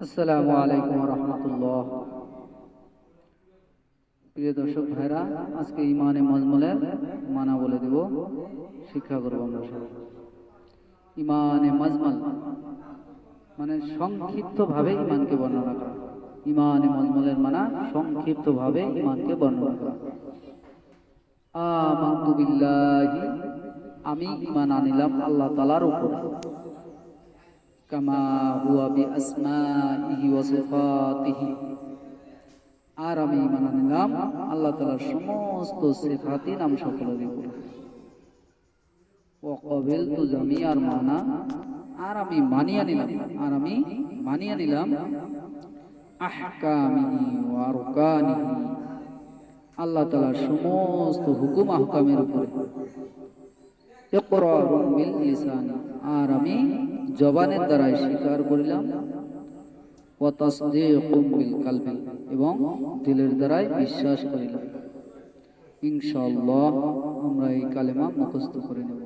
আসসালামু আলাইকুম ওয়া রাহমাতুল্লাহ। প্রিয় দর্শক ভাইরা, আজকে ইমানে মজমুলের মানা বলে দেব, শিক্ষা করব আমরা সবাই। ইমানে মজমল মানে সংক্ষিপ্ত ভাবে ইমানকে বর্ণনা করা। ইমানে মজমুলের মানা সংক্ষিপ্ত ভাবে ইমানকে বর্ণনা করা। আমানতু বিল্লাহি, আমি ঈমান আনিলাম আল্লাহ তাআলার উপরে। কামা হুয়া বিআসমাইহি ওয়া সিফাতিহি, আর আমি ঈমান আনলাম আল্লাহ তাআলার সমস্ত সিফাতি নাম সকলের উপরে। ওয়া ক্বাবিলতু জামিআর মানা, আর আমি মানিয়ে নিলাম আহকামিহি ওয়া আরকানিহি, আল্লাহ তাআলার সমস্ত হুকুম আহকামের উপরে। ইকরারুম বিল লিসানি, আর আমি জবানের দ্বারাই স্বীকার করিলাম। ওয়া তাসদীকুম বিল কলবি, এবং দিলের দ্বারাই বিশ্বাস করিলাম। ইনশাআল্লাহ আমরা এই কালেমা মুখস্থ করে নেব।